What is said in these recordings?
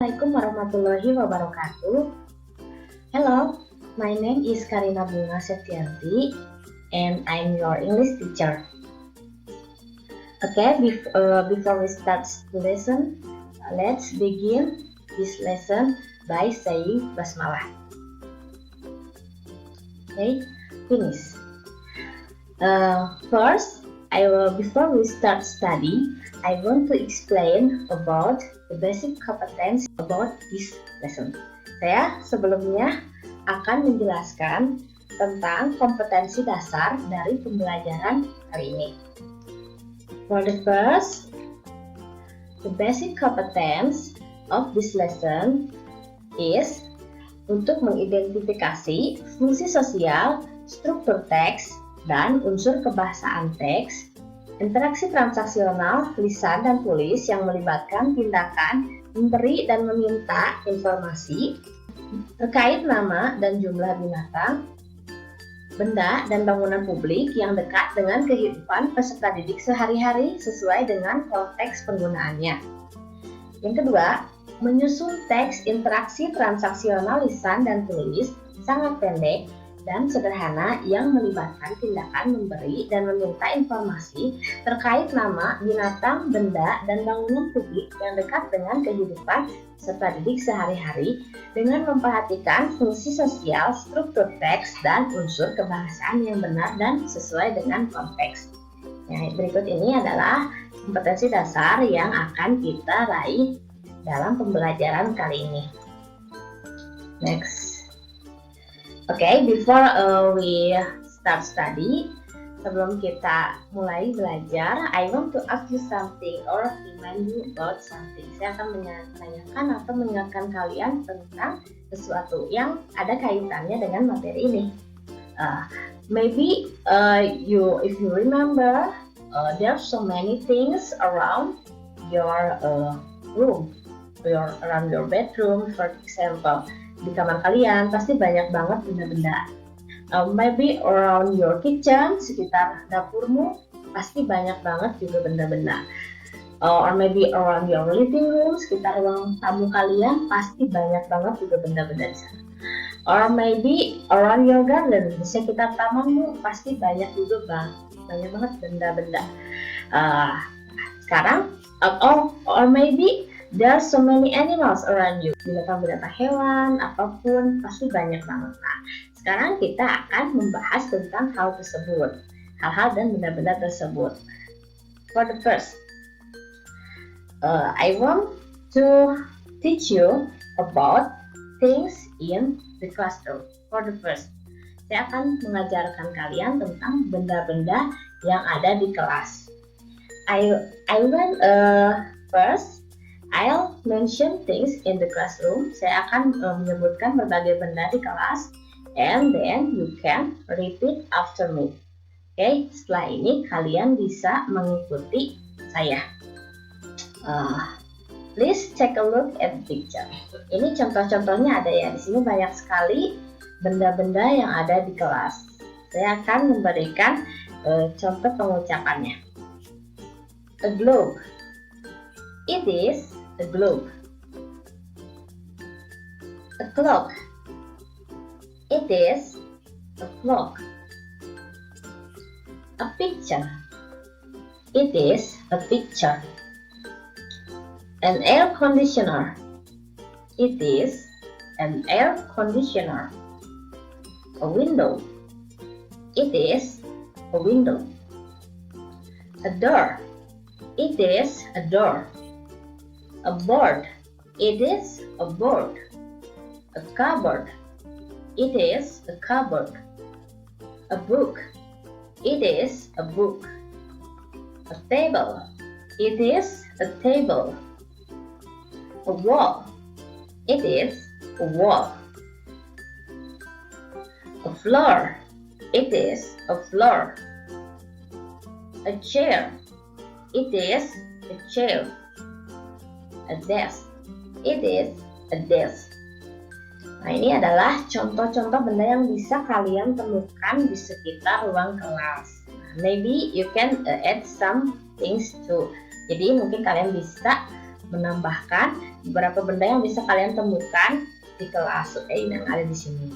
Assalamualaikum warahmatullahi wabarakatuh. Hello, my name is Karina Bunga Septianti and I'm your English teacher. Okay, before we start the lesson, let's begin this lesson by saying basmalah. Okay, finish. First, before we start study, I want to explain about the basic competence about this lesson. Saya sebelumnya akan menjelaskan tentang kompetensi dasar dari pembelajaran kali ini. For the first, the basic competence of this lesson is untuk mengidentifikasi fungsi sosial, struktur teks, dan unsur kebahasaan teks, interaksi transaksional, lisan dan tulis yang melibatkan tindakan memberi dan meminta informasi terkait nama dan jumlah binatang, benda, dan bangunan publik yang dekat dengan kehidupan peserta didik sehari-hari sesuai dengan konteks penggunaannya. Yang kedua, menyusun teks interaksi transaksional lisan dan tulis sangat pendek dan sederhana yang melibatkan tindakan memberi dan meminta informasi terkait nama, binatang, benda, dan bangunan publik yang dekat dengan kehidupan peserta didik sehari-hari dengan memperhatikan fungsi sosial, struktur teks, dan unsur kebahasaan yang benar dan sesuai dengan konteks. Nah, berikut ini adalah kompetensi dasar yang akan kita raih dalam pembelajaran kali ini. Next. Okay, before we start study, sebelum kita mulai belajar, I want to ask you something or remind you about something. Saya akan menanyakan atau mengingatkan kalian tentang sesuatu yang ada kaitannya dengan materi ini. Maybe if you remember, there are so many things around your room, around your bedroom, for example. Di kamar kalian pasti banyak banget benda-benda. Maybe around your kitchen, sekitar dapurmu pasti banyak banget juga benda-benda. Or maybe around your living room, sekitar ruang tamu kalian pasti banyak banget juga benda-benda di sana. Or maybe around your garden, di sekitar tamanmu pasti banyak juga banyak banget benda-benda. Sekarang, or maybe there are so many animals around you. Binatang-binatang hewan, apapun, pasti banyak banget. Nah, sekarang kita akan membahas tentang hal tersebut. Hal-hal dan benda-benda tersebut. For the first, I want to teach you about things in the classroom. For the first, saya akan mengajarkan kalian tentang benda-benda yang ada di kelas. First, I'll mention things in the classroom. Saya akan menyebutkan berbagai benda di kelas, and then you can repeat after me. Okay, setelah ini kalian bisa mengikuti saya. Please take a look at the picture. Ini contoh-contohnya ada ya. Di sini banyak sekali benda-benda yang ada di kelas. Saya akan memberikan contoh pengucapannya. A globe. It is a globe. A clock. It is a clock. A picture. It is a picture. An air conditioner. It is an air conditioner. A window. It is a window. A door. It is a door. A board. It is a board. A cupboard. It is a cupboard. A book. It is a book. A table. It is a table. A wall. It is a wall. A floor. It is a floor. A chair. It is a chair. A desk. It is a desk. Nah, ini adalah contoh-contoh benda yang bisa kalian temukan di sekitar ruang kelas. Maybe you can add some things too. Jadi mungkin kalian bisa menambahkan beberapa benda yang bisa kalian temukan di kelas, yang ada di sini.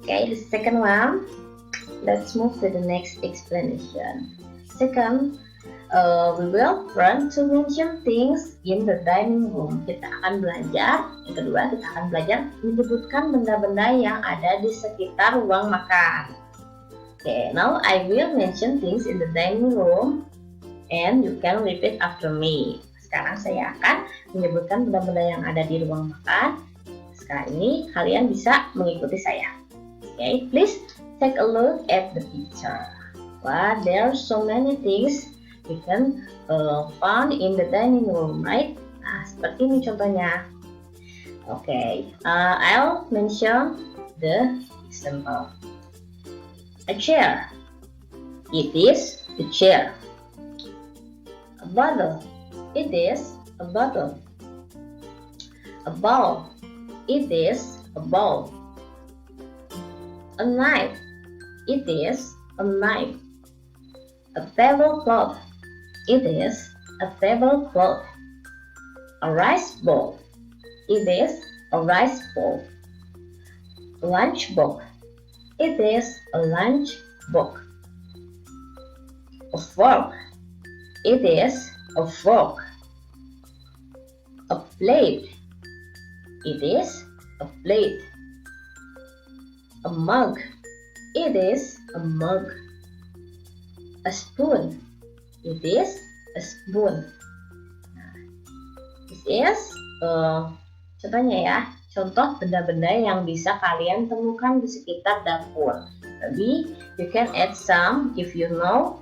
The second one, let's move to the next explanation. Second, we will learn to mention things in the dining room. Kita akan belajar, yang kedua kita akan belajar menyebutkan benda-benda yang ada di sekitar ruang makan. Now I will mention things in the dining room and you can repeat after me. Sekarang saya akan menyebutkan benda-benda yang ada di ruang makan. Sekarang ini kalian bisa mengikuti saya. Please take a look at the picture. Wow, there are so many things we can find in the dining room, right? Nah, seperti ini contohnya. I'll mention the example. A chair. It is a chair. A bottle. It is a bottle. A bowl. It is a bowl. A knife. It is a knife. A tablecloth. It is a tablecloth. A rice bowl. It is a rice bowl. A lunch box. It is a lunch box. A fork. It is a fork. A plate. It is a plate. A mug. It is a mug. A spoon. It is a spoon. This is contohnya ya. Contoh benda-benda yang bisa kalian temukan di sekitar dapur. Maybe you can add some if you know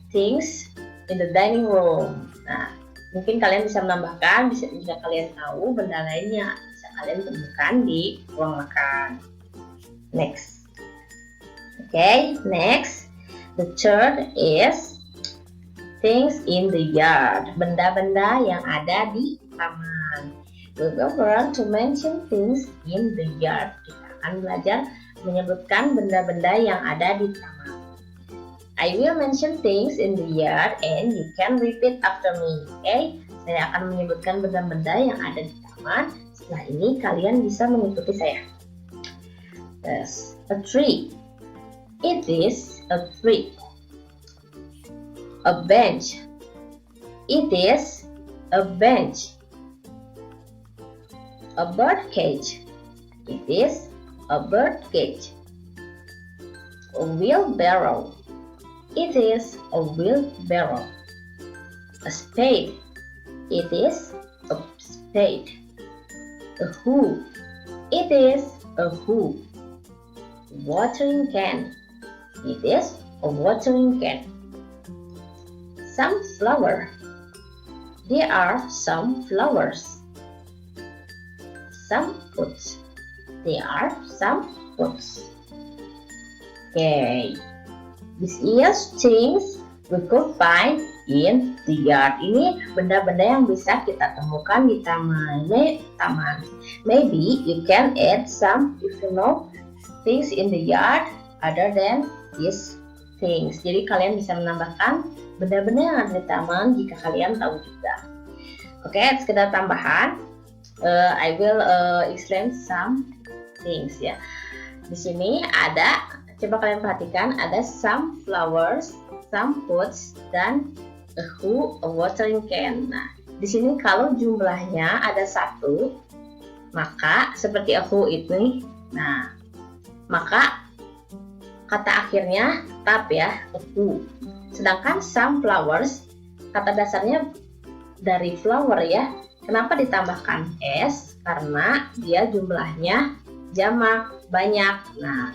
things in the dining room. Nah, mungkin kalian bisa menambahkan, bisa juga kalian tahu benda lainnya bisa kalian temukan di ruang makan. Next. Next. The third is things in the yard. Benda-benda yang ada di taman. We will learn to mention things in the yard. Kita akan belajar menyebutkan benda-benda yang ada di taman. I will mention things in the yard and you can repeat after me. Saya akan menyebutkan benda-benda yang ada di taman. Setelah ini kalian bisa mengikuti saya. Yes. A tree. It is a tree. A bench. It is a bench. A bird cage. It is a bird cage. A wheelbarrow. It is a wheelbarrow. A spade. It is a spade. A hoe. It is a hoe. Watering can. It is a watering can. Sunflower. There are some flowers. Some fruits. There are some fruits. This is things we could find in the yard. Ini benda-benda yang bisa kita temukan di taman. Maybe you can add some if you know things in the yard other than these things. Jadi kalian bisa menambahkan benda-benda yang ada di taman jika kalian tahu juga. Sekedar tambahan. I will explain some things ya. Di sini ada, coba kalian perhatikan, ada some flowers, some fruits, dan a hoe, a watering can. Nah, di sini kalau jumlahnya ada satu, maka seperti a hoe ini, nah, maka kata akhirnya tetap ya, a hoe. Sedangkan some flowers, kata dasarnya dari flower ya. Kenapa ditambahkan s? Karena dia jumlahnya jamak, banyak. Nah,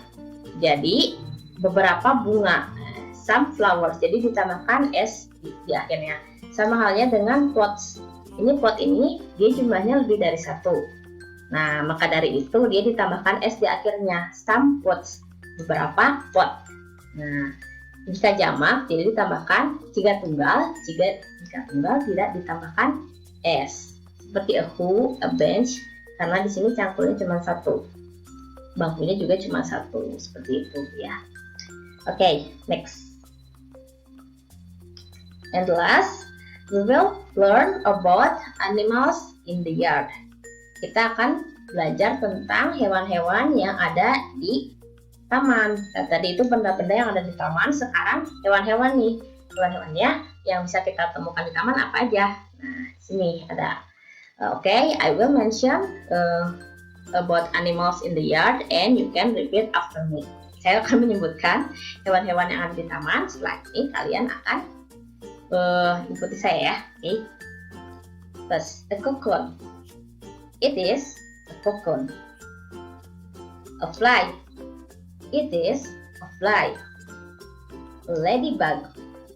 jadi beberapa bunga, some flowers, jadi ditambahkan s di akhirnya. Sama halnya dengan pots. Ini pot ini dia jumlahnya lebih dari satu. Nah, maka dari itu dia ditambahkan s di akhirnya. Some pots, beberapa pot. Nah, jika jamak jadi ditambahkan, jika tunggal tidak ditambahkan s. Seperti a hoe, a bench, karena di sini cangkulnya cuma satu, bangkunya juga cuma satu, seperti itu ya. Next. And last, We will learn about animals in the yard. Kita akan belajar tentang hewan-hewan yang ada di taman. Nah, tadi itu benda-benda yang ada di taman, sekarang hewan-hewan nih. Hewan-hewannya yang bisa kita temukan di taman apa aja? Nah, sini ada. Okay, I will mention about animals in the yard and you can repeat after me. Saya akan menyebutkan hewan-hewan yang ada di taman. Setelah ini kalian akan ikuti saya ya. Okay. First, a cocoon. It is a cocoon. A fly. It is a fly. A ladybug.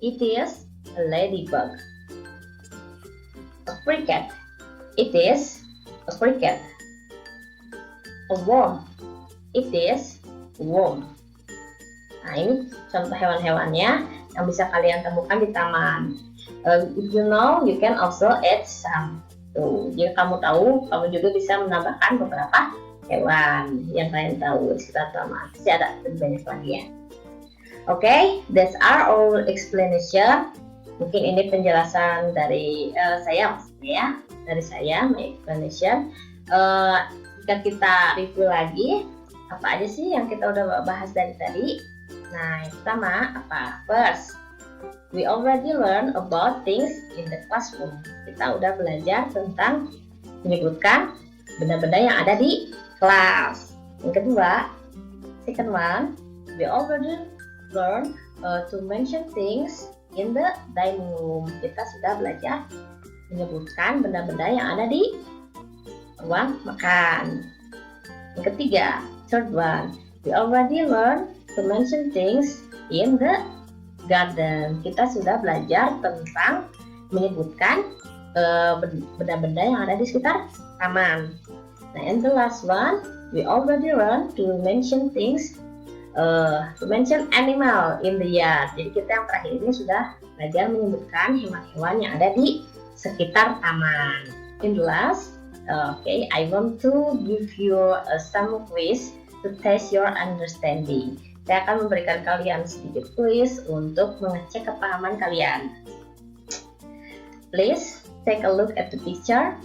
It is a ladybug. A cricket. It is a cricket. A worm. It is a worm. Nah, ini contoh hewan-hewannya yang bisa kalian temukan di taman. If you know, you can also add some. Tuh, jika kamu tahu, kamu juga bisa menambahkan beberapa hewan yang kalian tahu di sekitar taman. Pasti ada lebih banyak lagi ya. Okay, that's our explanation. Mungkin ini penjelasan dari saya maksudnya ya. Dari saya, my explanation. Jika kita review lagi, apa aja sih yang kita udah bahas dari tadi? Nah, yang pertama apa? First, we already learn about things in the classroom. Kita udah belajar tentang menyebutkan benda-benda yang ada di kelas. Yang kedua, second one, we already learn to mention things in the dining room. Kita sudah belajar menyebutkan benda-benda yang ada di ruang makan. Yang ketiga, third one, we already learn to mention things in the garden. Kita sudah belajar tentang menyebutkan benda-benda yang ada di sekitar taman. Nah, and the last one, we already learn to mention things, to mention animal in the yard. Jadi kita yang terakhir ini sudah belajar menyebutkan hewan-hewan yang ada di sekitar taman. In the last, okay, I want to give you some quiz to test your understanding. Saya akan memberikan kalian sedikit quiz untuk mengecek kepahaman kalian. Please take a look at the picture.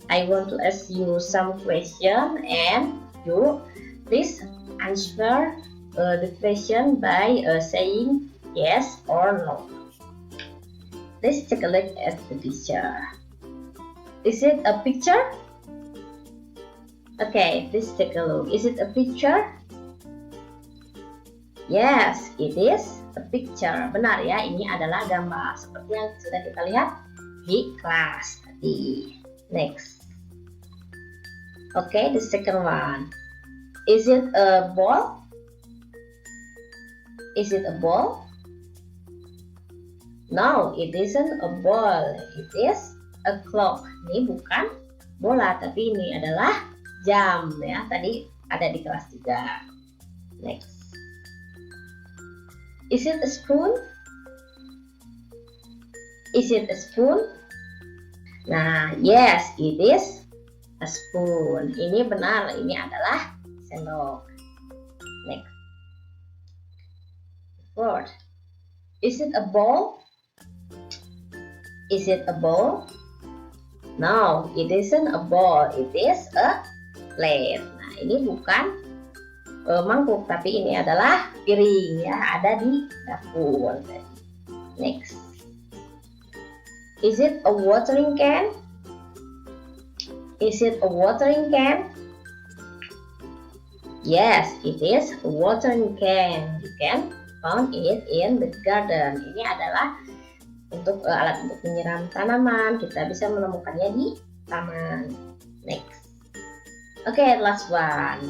I want to ask you some question and you please answer the question by saying yes or no. Let's take a look at the picture. Is it a picture? Okay, let's take a look. Is it a picture? Yes, it is a picture. Benar ya, ini adalah gambar seperti yang sudah kita lihat di kelas tadi. Next. Okay, the second one. Is it a ball? Is it a ball? No, it isn't a ball. It is a clock. Ini bukan bola, tapi ini adalah jam ya. Tadi ada di kelas juga. Next. Is it a spoon? Is it a spoon? Nah, yes, it is a spoon. Ini benar, ini adalah sendok. Next. Fourth. Is it a ball? Is it a ball? No, it isn't a ball. It is a plate. Nah, ini bukan mangkuk, tapi ini adalah piring ya, ada di dapur. Next. Is it a watering can? Is it a watering can? Yes, it is a watering can. You can find it in the garden. Ini adalah untuk alat untuk menyiram tanaman. Kita bisa menemukannya di taman. Next. Okay, last one.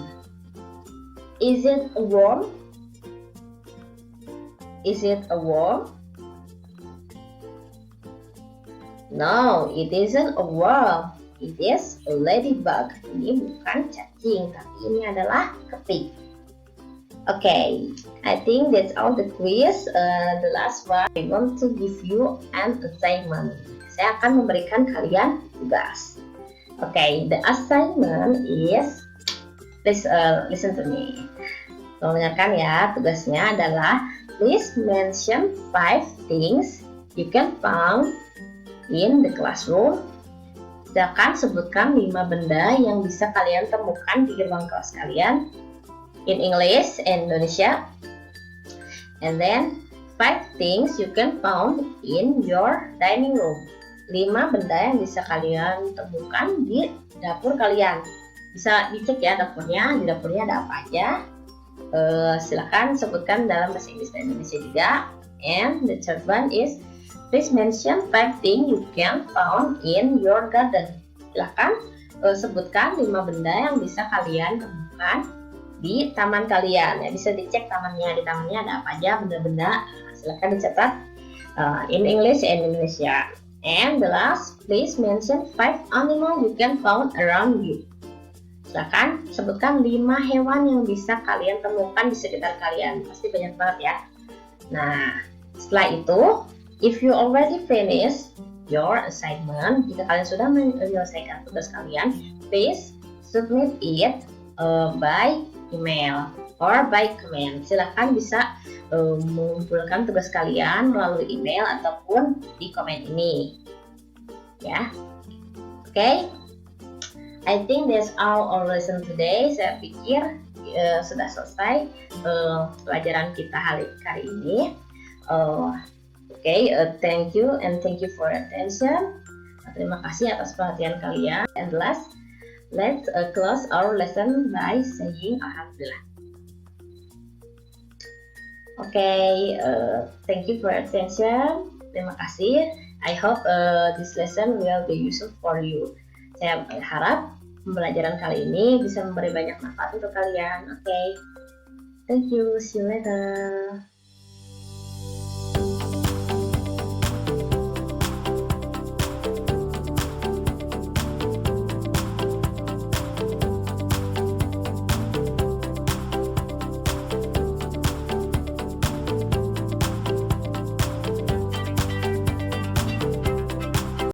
Is it a worm? Is it a worm? No, it isn't a worm. It is a ladybug. Ini bukan cacing, tapi ini adalah kepik. Okay, I think that's all the quiz. The last one, I want to give you an assignment. Saya akan memberikan kalian tugas. Okay, the assignment is, please listen to me. Tolong dengarkan ya, tugasnya adalah please mention 5 things you can find in the classroom. Silakan sebutkan 5 benda yang bisa kalian temukan di ruang kelas kalian in English and Indonesia. And then 5 things you can find in your dining room. 5 benda yang bisa kalian temukan di dapur kalian. Bisa dicek ya dapurnya, di dapurnya ada apa aja. Silakan sebutkan dalam bahasa Inggris dan Indonesia juga. And the third one is please mention 5 things you can find in your garden. Silakan sebutkan 5 benda yang bisa kalian temukan di taman kalian. Ya, bisa dicek tamannya, di tamannya ada apa aja benda-benda. Silakan dicatat in English and Indonesia. And the last, please mention 5 animals you can find around you. Silakan sebutkan 5 hewan yang bisa kalian temukan di sekitar kalian. Pasti banyak banget ya. Nah, setelah itu, if you already finish your assignment, jika kalian sudah menyelesaikan tugas kalian, please submit it by email or by comment. Silakan bisa mengumpulkan tugas kalian melalui email ataupun di komen ini. Ya, oke. I think that's all our lesson today. Saya pikir sudah selesai pelajaran kita hari ini. Thank you and thank you for your attention. Terima kasih atas perhatian kalian. And last, let's close our lesson by saying Alhamdulillah. Thank you for your attention. Terima kasih. I hope this lesson will be useful for you. Saya berharap pembelajaran kali ini bisa memberi banyak manfaat untuk kalian. Thank you. See you later.